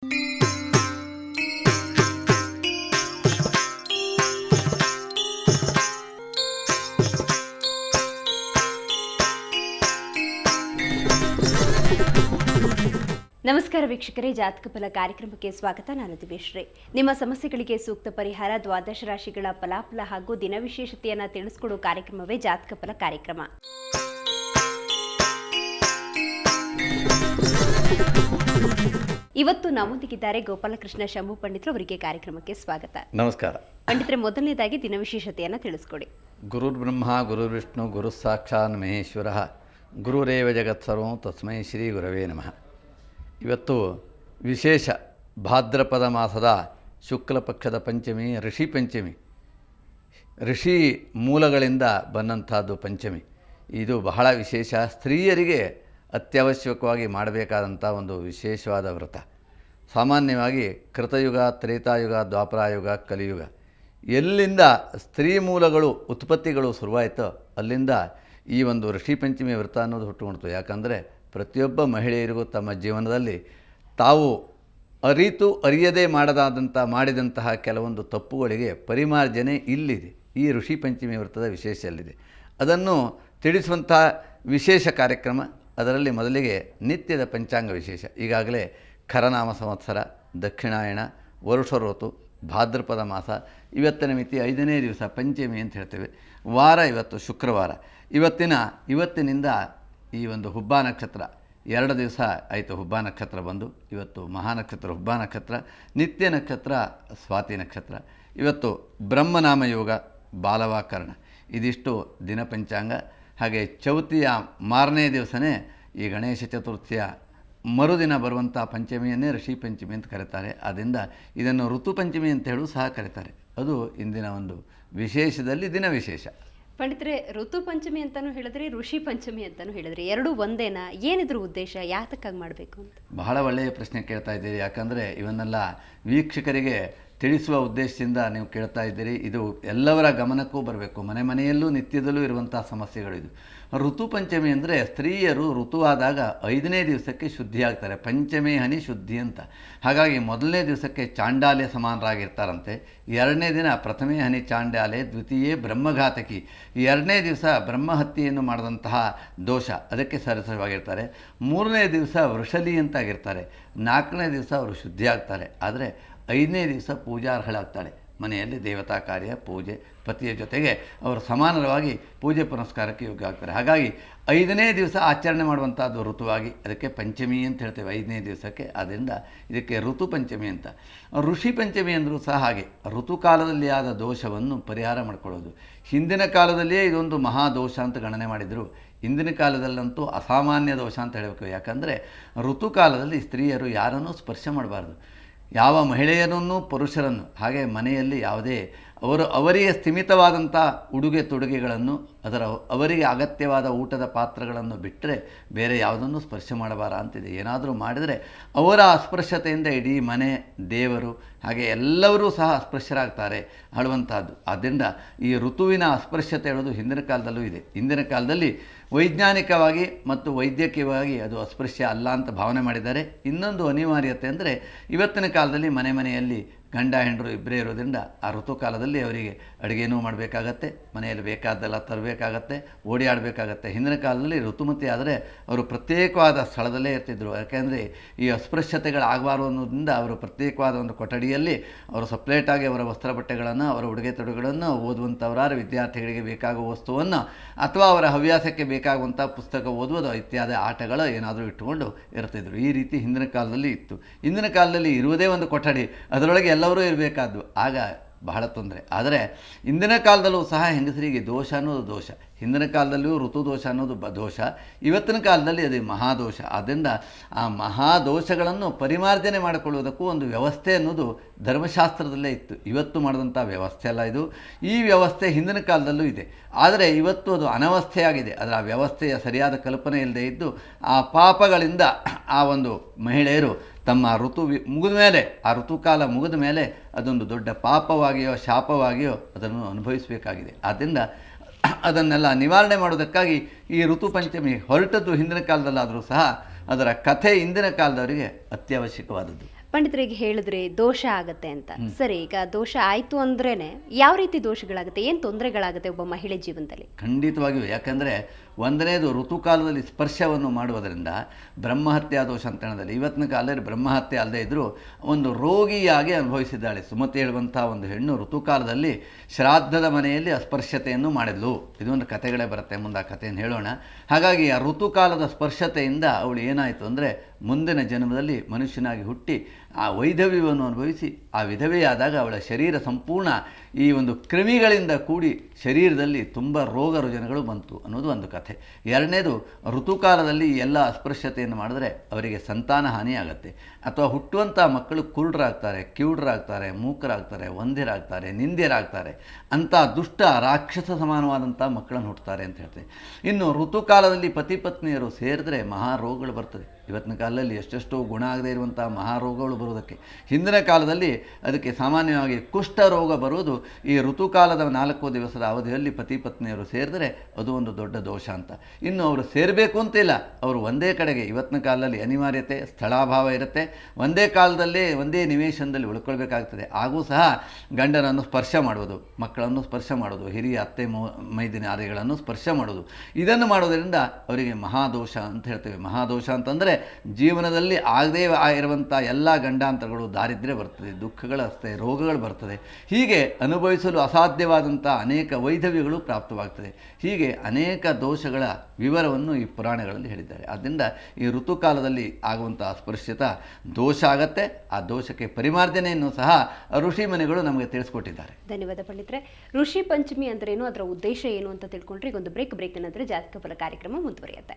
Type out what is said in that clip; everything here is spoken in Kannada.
ನಮಸ್ಕಾರ ವೀಕ್ಷಕರೇ, ಜಾತಕ ಫಲ ಕಾರ್ಯಕ್ರಮಕ್ಕೆ ಸ್ವಾಗತ. ನಾನು ದಿವ್ಯಶ್ರೀ. ನಿಮ್ಮ ಸಮಸ್ಯೆಗಳಿಗೆ ಸೂಕ್ತ ಪರಿಹಾರ, ದ್ವಾದಶ ರಾಶಿಗಳ ಫಲಾಫಲ ಹಾಗೂ ದಿನ ವಿಶೇಷತೆಯನ್ನು ತಿಳಿಸಿಕೊಡುವ ಕಾರ್ಯಕ್ರಮವೇ ಜಾತಕ ಫಲ ಕಾರ್ಯಕ್ರಮ. ಇವತ್ತು ನಮ್ಮೊಂದಿಗಿದ್ದಾರೆ ಗೋಪಾಲಕೃಷ್ಣ ಶಂಭು ಪಂಡಿತರು. ಅವರಿಗೆ ಕಾರ್ಯಕ್ರಮಕ್ಕೆ ಸ್ವಾಗತ. ನಮಸ್ಕಾರ ಪಂಡಿತರೆ, ಮೊದಲನೇದಾಗಿ ದಿನ ವಿಶೇಷತೆಯನ್ನು ತಿಳಿಸ್ಕೊಡಿ. ಗುರುರ್ ಬ್ರಹ್ಮ ಗುರುರ್ ವಿಷ್ಣು ಗುರು ಸಾಕ್ಷಾತ್ ಮಹೇಶ್ವರ ಗುರುರೇವ ಜಗತ್ಸರ್ವಂ ತಸ್ಮೈ ಶ್ರೀ ಗುರವೇ ನಮಃ. ಇವತ್ತು ವಿಶೇಷ ಭಾದ್ರಪದ ಮಾಸದ ಶುಕ್ಲ ಪಕ್ಷದ ಪಂಚಮಿ, ಋಷಿ ಪಂಚಮಿ. ಋಷಿ ಮೂಲಗಳಿಂದ ಬಂದಂಥದ್ದು ಪಂಚಮಿ. ಇದು ಬಹಳ ವಿಶೇಷ. ಸ್ತ್ರೀಯರಿಗೆ ಅತ್ಯವಶ್ಯಕವಾಗಿ ಮಾಡಬೇಕಾದಂಥ ಒಂದು ವಿಶೇಷವಾದ ವ್ರತ. ಸಾಮಾನ್ಯವಾಗಿ ಕೃತಯುಗ, ತ್ರೇತಾಯುಗ, ದ್ವಾಪರಾಯುಗ, ಕಲಿಯುಗ ಎಲ್ಲಿಂದ ಸ್ತ್ರೀ ಮೂಲಗಳು ಉತ್ಪತ್ತಿಗಳು ಶುರುವಾಯಿತೋ ಅಲ್ಲಿಂದ ಈ ಒಂದು ಋಷಿ ಪಂಚಮಿ ವ್ರತ ಅನ್ನೋದು ಹುಟ್ಟುಕೊಳ್ತು. ಯಾಕಂದರೆ ಪ್ರತಿಯೊಬ್ಬ ಮಹಿಳೆಯರಿಗೂ ತಮ್ಮ ಜೀವನದಲ್ಲಿ ತಾವು ಅರಿಯದೇ ಮಾಡಿದಂತಹ ಕೆಲವೊಂದು ತಪ್ಪುಗಳಿಗೆ ಪರಿಮಾರ್ಜನೆ ಇಲ್ಲಿದೆ. ಈ ಋಷಿ ಪಂಚಮಿ ವ್ರತದ ವಿಶೇಷ ಅಲ್ಲಿದೆ. ಅದನ್ನು ತಿಳಿಸುವಂಥ ವಿಶೇಷ ಕಾರ್ಯಕ್ರಮ. ಅದರಲ್ಲಿ ಮೊದಲಿಗೆ ನಿತ್ಯದ ಪಂಚಾಂಗ ವಿಶೇಷ. ಈಗಾಗಲೇ ಖರನಾಮ ಸಂವತ್ಸರ, ದಕ್ಷಿಣಾಯಣ, ವರುಷ ಋತು, ಭಾದ್ರಪದ ಮಾಸ. ಇವತ್ತಿನ ಮಿತಿ 5ನೇ ದಿವಸ, ಪಂಚಮಿ ಅಂತ ಹೇಳ್ತೇವೆ. ವಾರ ಇವತ್ತು ಶುಕ್ರವಾರ. ಇವತ್ತಿನಿಂದ ಈ ಒಂದು ಹುಬ್ಬ ನಕ್ಷತ್ರ 2 ದಿವಸ ಆಯಿತು. ಹುಬ್ಬ ನಕ್ಷತ್ರ ಬಂದು ಇವತ್ತು ಮಹಾನಕ್ಷತ್ರ ಹುಬ್ಬ ನಕ್ಷತ್ರ, ನಿತ್ಯ ನಕ್ಷತ್ರ ಸ್ವಾತಿ ನಕ್ಷತ್ರ. ಇವತ್ತು ಬ್ರಹ್ಮನಾಮ ಯೋಗ, ಬಾಲವಾಕರಣ. ಇದಿಷ್ಟು ದಿನ ಪಂಚಾಂಗ. ಹಾಗೆ ಚೌತಿಯ ಮಾರನೇ ದಿವಸನೇ ಈ ಗಣೇಶ ಚತುರ್ಥಿಯ ಮರುದಿನ ಬರುವಂಥ ಪಂಚಮಿಯನ್ನೇ ಋಷಿ ಪಂಚಮಿ ಅಂತ ಕರೀತಾರೆ. ಆದ್ದರಿಂದ ಇದನ್ನು ಋತು ಪಂಚಮಿ ಅಂತ ಹೇಳು ಸಹ ಕರೀತಾರೆ. ಅದು ಇಂದಿನ ಒಂದು ವಿಶೇಷದಲ್ಲಿ ದಿನ ವಿಶೇಷ. ಪಂಡಿತರೆ, ಋತು ಪಂಚಮಿ ಅಂತಲೂ ಹೇಳಿದ್ರಿ, ಋಷಿ ಪಂಚಮಿ ಅಂತಲೂ ಹೇಳಿದ್ರಿ. ಎರಡೂ ಒಂದೇನಾ? ಏನಿದ್ರ ಉದ್ದೇಶ? ಯಾತಕ್ಕಾಗಿ ಮಾಡಬೇಕು ಅಂತ? ಬಹಳ ಒಳ್ಳೆಯ ಪ್ರಶ್ನೆ ಕೇಳ್ತಾ ಇದ್ದೀರಿ. ಯಾಕಂದರೆ ಇವನ್ನೆಲ್ಲ ವೀಕ್ಷಕರಿಗೆ ತಿಳಿಸುವ ಉದ್ದೇಶದಿಂದ ನೀವು ಕೇಳ್ತಾ ಇದ್ದೀರಿ. ಇದು ಎಲ್ಲವರ ಗಮನಕ್ಕೂ ಬರಬೇಕು. ಮನೆಯಲ್ಲೂ ನಿತ್ಯದಲ್ಲೂ ಇರುವಂಥ ಸಮಸ್ಯೆಗಳು ಇದು. ಋತು ಪಂಚಮಿ ಅಂದರೆ ಸ್ತ್ರೀಯರು ಋತುವಾದಾಗ 5ನೇ ದಿವಸಕ್ಕೆ ಶುದ್ಧಿಯಾಗ್ತಾರೆ. ಪಂಚಮಿ ಹನಿ ಶುದ್ಧಿ ಅಂತ. ಹಾಗಾಗಿ ಮೊದಲನೇ ದಿವಸಕ್ಕೆ ಚಾಂಡಾಲೆ ಸಮಾನರಾಗಿರ್ತಾರಂತೆ. 2ನೇ ದಿನ ಪ್ರಥಮೇ ಹನಿ ಚಾಂಡಾಲೆ, ದ್ವಿತೀಯೇ ಬ್ರಹ್ಮಘಾತಕಿ. 2ನೇ ದಿವಸ ಬ್ರಹ್ಮಹತ್ಯೆಯನ್ನು ಮಾಡಿದಂತಹ ದೋಷ, ಅದಕ್ಕೆ ಸರಸವಾಗಿರ್ತಾರೆ. 3ನೇ ದಿವಸ ವೃಷಲಿ ಅಂತಾಗಿರ್ತಾರೆ. 4ನೇ ದಿವಸ ಅವರು ಶುದ್ಧಿಯಾಗ್ತಾರೆ. ಆದರೆ 5ನೇ ದಿವಸ ಪೂಜಾರ್ಹಳಾಗ್ತಾಳೆ. ಮನೆಯಲ್ಲಿ ದೇವತಾ ಕಾರ್ಯ, ಪೂಜೆ, ಪತಿಯ ಜೊತೆಗೆ ಅವರು ಸಮಾನವಾಗಿ ಪೂಜೆ ಪುನಸ್ಕಾರಕ್ಕೆ ಯೋಗ್ಯ ಆಗ್ತಾರೆ. ಹಾಗಾಗಿ 5ನೇ ದಿವಸ ಆಚರಣೆ ಮಾಡುವಂಥದ್ದು ಋತುವಾಗಿ, ಅದಕ್ಕೆ ಪಂಚಮಿ ಅಂತ ಹೇಳ್ತೇವೆ 5ನೇ ದಿವಸಕ್ಕೆ. ಆದ್ದರಿಂದ ಇದಕ್ಕೆ ಋತು ಪಂಚಮಿ ಅಂತ. ಋಷಿ ಪಂಚಮಿ ಅಂದರೂ ಸಹ ಹಾಗೆ ಋತುಕಾಲದಲ್ಲಿ ಆದ ದೋಷವನ್ನು ಪರಿಹಾರ ಮಾಡಿಕೊಳ್ಳೋದು. ಹಿಂದಿನ ಕಾಲದಲ್ಲಿಯೇ ಇದೊಂದು ಮಹಾದೋಷ ಅಂತ ಗಣನೆ ಮಾಡಿದರು. ಇಂದಿನ ಕಾಲದಲ್ಲಂತೂ ಅಸಾಮಾನ್ಯ ದೋಷ ಅಂತ ಹೇಳಬೇಕು. ಯಾಕಂದರೆ ಋತುಕಾಲದಲ್ಲಿ ಸ್ತ್ರೀಯರು ಯಾರನ್ನೂ ಸ್ಪರ್ಶ ಮಾಡಬಾರ್ದು. ಯಾವ ಮಹಿಳೆಯರನ್ನೂ ಪುರುಷರನ್ನು, ಹಾಗೆ ಮನೆಯಲ್ಲಿ ಯಾವುದೇ ಅವರಿಗೆ ಸ್ಥಿಮಿತವಾದಂಥ ಉಡುಗೆ ತೊಡುಗೆಗಳನ್ನು, ಅವರಿಗೆ ಅಗತ್ಯವಾದ ಊಟದ ಪಾತ್ರಗಳನ್ನು ಬಿಟ್ಟರೆ ಬೇರೆ ಯಾವುದನ್ನು ಸ್ಪರ್ಶ ಮಾಡಬಾರ ಅಂತಿದೆ. ಏನಾದರೂ ಮಾಡಿದರೆ ಅವರ ಅಸ್ಪೃಶ್ಯತೆಯಿಂದ ಇಡೀ ಮನೆ, ದೇವರು, ಹಾಗೆ ಎಲ್ಲರೂ ಸಹ ಅಸ್ಪೃಶ್ಯರಾಗ್ತಾರೆ, ಆಳುವಂಥದ್ದು. ಆದ್ದರಿಂದ ಈ ಋತುವಿನ ಅಸ್ಪೃಶ್ಯತೆ ಹೇಳೋದು ಹಿಂದಿನ ಕಾಲದಲ್ಲೂ ಇದೆ. ಇಂದಿನ ಕಾಲದಲ್ಲಿ ವೈಜ್ಞಾನಿಕವಾಗಿ ಮತ್ತು ವೈದ್ಯಕೀಯವಾಗಿ ಅದು ಅಸ್ಪೃಶ್ಯ ಅಲ್ಲ ಅಂತ ಭಾವನೆ ಮಾಡಿದ್ದಾರೆ. ಇನ್ನೊಂದು ಅನಿವಾರ್ಯತೆ ಅಂದರೆ ಇವತ್ತಿನ ಕಾಲದಲ್ಲಿ ಮನೆಯಲ್ಲಿ ಗಂಡ ಹೆಂಡರು ಇಬ್ಬರೇ ಇರೋದ್ರಿಂದ ಆ ಋತುಕಾಲದಲ್ಲಿ ಅವರಿಗೆ ಅಡುಗೆನೂ ಮಾಡಬೇಕಾಗತ್ತೆ, ಮನೆಯಲ್ಲಿ ಬೇಕಾದ್ದೆಲ್ಲ ತರಬೇಕಾಗತ್ತೆ, ಓಡಿಯಾಡಬೇಕಾಗತ್ತೆ. ಹಿಂದಿನ ಕಾಲದಲ್ಲಿ ಋತುಮತಿ ಆದರೆ ಅವರು ಪ್ರತ್ಯೇಕವಾದ ಸ್ಥಳದಲ್ಲೇ ಇರ್ತಿದ್ರು. ಯಾಕೆಂದರೆ ಈ ಅಸ್ಪೃಶ್ಯತೆಗಳಾಗಬಾರ್ದು ಅನ್ನೋದ್ರಿಂದ ಅವರು ಪ್ರತ್ಯೇಕವಾದ ಒಂದು ಕೊಠಡಿಯಲ್ಲಿ ಅವರು ಸಪ್ರೇಟಾಗಿ ಅವರ ವಸ್ತ್ರ ಬಟ್ಟೆಗಳನ್ನು, ಅವರ ಉಡುಗೆ ತೊಡುಗೆಗಳನ್ನು, ಓದುವಂಥವರಾದ ವಿದ್ಯಾರ್ಥಿಗಳಿಗೆ ಬೇಕಾಗುವ ವಸ್ತುವನ್ನು ಅಥವಾ ಅವರ ಹವ್ಯಾಸಕ್ಕೆ ಬೇಕಾಗುವಂಥ ಪುಸ್ತಕ ಓದುವುದು ಇತ್ಯಾದಿ ಆಟಗಳು ಏನಾದರೂ ಇಟ್ಟುಕೊಂಡು ಇರ್ತಿದ್ರು. ಈ ರೀತಿ ಹಿಂದಿನ ಕಾಲದಲ್ಲಿ ಇತ್ತು. ಇಂದಿನ ಕಾಲದಲ್ಲಿ ಇರುವುದೇ ಒಂದು ಕೊಠಡಿ, ಅದರೊಳಗೆ ಎಲ್ಲರೂ ಇರಬೇಕಾದ್ದು. ಆಗ ಬಹಳ ತೊಂದರೆ. ಆದರೆ ಇಂದಿನ ಕಾಲದಲ್ಲೂ ಸಹ ಹೆಂಗಸರಿಗೆ ದೋಷ ಅನ್ನೋದು ದೋಷ. ಹಿಂದಿನ ಕಾಲದಲ್ಲಿಯೂ ಋತು ದೋಷ ಅನ್ನೋದು ದೋಷ. ಇವತ್ತಿನ ಕಾಲದಲ್ಲಿ ಅದು ಮಹಾದೋಷ. ಆದ್ದರಿಂದ ಆ ಮಹಾದೋಷಗಳನ್ನು ಪರಿಮಾರ್ಜನೆ ಮಾಡಿಕೊಳ್ಳುವುದಕ್ಕೂ ಒಂದು ವ್ಯವಸ್ಥೆ ಅನ್ನೋದು ಧರ್ಮಶಾಸ್ತ್ರದಲ್ಲೇ ಇತ್ತು. ಇವತ್ತು ಮಾಡಿದಂಥ ವ್ಯವಸ್ಥೆ ಅಲ್ಲ ಇದು. ಈ ವ್ಯವಸ್ಥೆ ಹಿಂದಿನ ಕಾಲದಲ್ಲೂ ಇದೆ. ಆದರೆ ಇವತ್ತು ಅದು ಅನವಸ್ಥೆಯಾಗಿದೆ. ಅದರ ಆ ವ್ಯವಸ್ಥೆಯ ಸರಿಯಾದ ಕಲ್ಪನೆ ಇಲ್ಲದೆ ಇದ್ದು ಆ ಪಾಪಗಳಿಂದ ಆ ಒಂದು ಮಹಿಳೆಯರು ತಮ್ಮ ಮುಗಿದ ಮೇಲೆ, ಆ ಋತುಕಾಲ ಮುಗಿದ ಮೇಲೆ ಅದೊಂದು ದೊಡ್ಡ ಪಾಪವಾಗಿಯೋ ಶಾಪವಾಗಿಯೋ ಅದನ್ನು ಅನುಭವಿಸಬೇಕಾಗಿದೆ. ಆದ್ದರಿಂದ ಅದನ್ನೆಲ್ಲ ನಿವಾರಣೆ ಮಾಡೋದಕ್ಕಾಗಿ ಈ ಋತು ಪಂಚಮಿ ಹೊರಟದ್ದು ಹಿಂದಿನ ಕಾಲದಲ್ಲಾದರೂ ಸಹ ಅದರ ಕಥೆ ಇಂದಿನ ಕಾಲದವರಿಗೆ ಅತ್ಯವಶ್ಯಕವಾದದ್ದು. ಪಂಡಿತರಿಗೆ ಹೇಳಿದ್ರಿ ದೋಷ ಆಗತ್ತೆ ಅಂತ. ಸರಿ, ಈಗ ದೋಷ ಆಯ್ತು ಅಂದ್ರೇನೆ ಯಾವ ರೀತಿ ದೋಷಗಳಾಗುತ್ತೆ, ಏನ್ ತೊಂದರೆಗಳಾಗುತ್ತೆ ಒಬ್ಬ ಮಹಿಳೆ ಜೀವನದಲ್ಲಿ? ಖಂಡಿತವಾಗಿಯೂ. ಯಾಕಂದರೆ ಒಂದನೇದು ಋತುಕಾಲದಲ್ಲಿ ಸ್ಪರ್ಶವನ್ನು ಮಾಡುವುದರಿಂದ ಬ್ರಹ್ಮಹತ್ಯಾ ದೋಷ ಅಂತ ಹೇಳೋದಲ್ಲಿ ಇವತ್ತಿನ ಕಾಲದಲ್ಲಿ ಬ್ರಹ್ಮಹತ್ಯೆ ಅಲ್ಲದೆ ಇದ್ದರೂ ಒಂದು ರೋಗಿಯಾಗಿ ಅನುಭವಿಸಿದ್ದಾಳೆ. ಸುಮತಿ ಹೇಳುವಂಥ ಒಂದು ಹೆಣ್ಣು ಋತುಕಾಲದಲ್ಲಿ ಶ್ರಾದ್ದದ ಮನೆಯಲ್ಲಿ ಅಸ್ಪರ್ಶತೆಯನ್ನು ಮಾಡಿದ್ಲು. ಇದೊಂದು ಕಥೆಗಳೇ ಬರುತ್ತೆ, ಮುಂದೆ ಆ ಕಥೆಯನ್ನು ಹೇಳೋಣ. ಹಾಗಾಗಿ ಆ ಋತುಕಾಲದ ಸ್ಪರ್ಶತೆಯಿಂದ ಅವಳು ಏನಾಯಿತು ಅಂದರೆ ಮುಂದಿನ ಜನ್ಮದಲ್ಲಿ ಮನುಷ್ಯನಾಗಿ ಹುಟ್ಟಿ ಆ ವೈಧವ್ಯವನ್ನು ಅನುಭವಿಸಿ ಆ ವಿಧವೆಯಾದಾಗ ಅವಳ ಶರೀರ ಸಂಪೂರ್ಣ ಈ ಒಂದು ಕ್ರಿಮಿಗಳಿಂದ ಕೂಡಿ ಶರೀರದಲ್ಲಿ ತುಂಬ ರೋಗ ರುಜಿನಗಳು ಬಂತು ಅನ್ನೋದು ಒಂದು ಕಥೆ. ಎರಡನೇದು, ಋತುಕಾಲದಲ್ಲಿ ಎಲ್ಲ ಅಸ್ಪೃಶ್ಯತೆಯನ್ನು ಮಾಡಿದ್ರೆ ಅವರಿಗೆ ಸಂತಾನ ಹಾನಿಯಾಗತ್ತೆ, ಅಥವಾ ಹುಟ್ಟುವಂಥ ಮಕ್ಕಳು ಕುರುಡರಾಗ್ತಾರೆ, ಕಿವುಡರಾಗ್ತಾರೆ, ಮೂಕರಾಗ್ತಾರೆ, ವಂದ್ಯರಾಗ್ತಾರೆ, ನಿಂದ್ಯರಾಗ್ತಾರೆ, ಅಂಥ ದುಷ್ಟ ರಾಕ್ಷಸ ಸಮಾನವಾದಂಥ ಮಕ್ಕಳನ್ನು ಹುಟ್ಟುತ್ತಾರೆ ಅಂತ ಹೇಳ್ತೇವೆ. ಇನ್ನು ಋತುಕಾಲದಲ್ಲಿ ಪತಿ ಪತ್ನಿಯರು ಸೇರಿದ್ರೆ ಮಹಾರೋಗಗಳು ಬರ್ತದೆ. ಇವತ್ತಿನ ಕಾಲದಲ್ಲಿ ಎಷ್ಟೆಷ್ಟೋ ಗುಣ ಆಗದೇ ಇರುವಂಥ ಮಹಾರೋಗಗಳು ಬರುವುದಕ್ಕೆ, ಹಿಂದಿನ ಕಾಲದಲ್ಲಿ ಅದಕ್ಕೆ ಸಾಮಾನ್ಯವಾಗಿ ಕುಷ್ಠರೋಗ ಬರುವುದು ಈ ಋತುಕಾಲದ 4 ದಿವಸದ ಅವಧಿಯಲ್ಲಿ ಪತಿ ಪತ್ನಿಯರು ಸೇರಿದ್ರೆ ಅದು ಒಂದು ದೊಡ್ಡ ದೋಷ ಅಂತ. ಇನ್ನು ಅವರು ಸೇರಬೇಕು ಅಂತಿಲ್ಲ, ಅವರು ಒಂದೇ ಕಡೆಗೆ, ಇವತ್ತಿನ ಕಾಲದಲ್ಲಿ ಅನಿವಾರ್ಯತೆ, ಸ್ಥಳಾಭಾವ ಇರುತ್ತೆ, ಒಂದೇ ಕಾಲದಲ್ಲೇ ಒಂದೇ ನಿವೇಶನದಲ್ಲಿ ಉಳ್ಕೊಳ್ಬೇಕಾಗ್ತದೆ. ಹಾಗೂ ಸಹ ಗಂಡನನ್ನು ಸ್ಪರ್ಶ ಮಾಡೋದು, ಮಕ್ಕಳನ್ನು ಸ್ಪರ್ಶ ಮಾಡೋದು, ಹಿರಿಯ ಅತ್ತೆ ಮೈದಿನಾದಿಗಳನ್ನು ಸ್ಪರ್ಶ ಮಾಡೋದು, ಇದನ್ನು ಮಾಡೋದರಿಂದ ಅವರಿಗೆ ಮಹಾದೋಷ ಅಂತ ಹೇಳ್ತೇವೆ. ಮಹಾದೋಷ ಅಂತಂದರೆ ಜೀವನದಲ್ಲಿ ಆಗದೇ ಇರುವಂಥ ಎಲ್ಲ ಗಂಡಾಂತರಗಳು, ದಾರಿದ್ರ್ಯ ಬರ್ತದೆ, ದುಃಖಗಳು ಹಸ್ತದೆ, ರೋಗಗಳು ಬರ್ತದೆ, ಹೀಗೆ ಅನುಭವಿಸಲು ಅಸಾಧ್ಯವಾದಂಥ ಅನೇಕ ವೈಧವ್ಯಗಳು ಪ್ರಾಪ್ತವಾಗ್ತದೆ. ಹೀಗೆ ಅನೇಕ ದೋಷಗಳ ವಿವರವನ್ನು ಈ ಪುರಾಣಗಳಲ್ಲಿ ಹೇಳಿದ್ದಾರೆ. ಆದ್ದರಿಂದ ಈ ಋತುಕಾಲದಲ್ಲಿ ಆಗುವಂಥ ಅಸ್ಪೃಶ್ಯತ ದೋಷ ಆಗತ್ತೆ. ಆ ದೋಷಕ್ಕೆ ಪರಿಮಾರ್ಜನೆಯನ್ನು ಸಹ ಋಷಿ ಮುನಿಗಳು ನಮಗೆ ತಿಳಿಸ್ಕೊಟ್ಟಿದ್ದಾರೆ. ಧನ್ಯವಾದ ಪಂಡಿತರೆ. ಋಷಿ ಪಂಚಮಿ ಅಂದ್ರೇನು, ಅದರ ಉದ್ದೇಶ ಏನು ಅಂತ ತಿಳ್ಕೊಂಡ್ರೆ ಈಗ ಒಂದು ಬ್ರೇಕ್ ನಂತರ ಜಾತಕ ಫಲ ಕಾರ್ಯಕ್ರಮ ಮುಂದುವರಿಯುತ್ತೆ.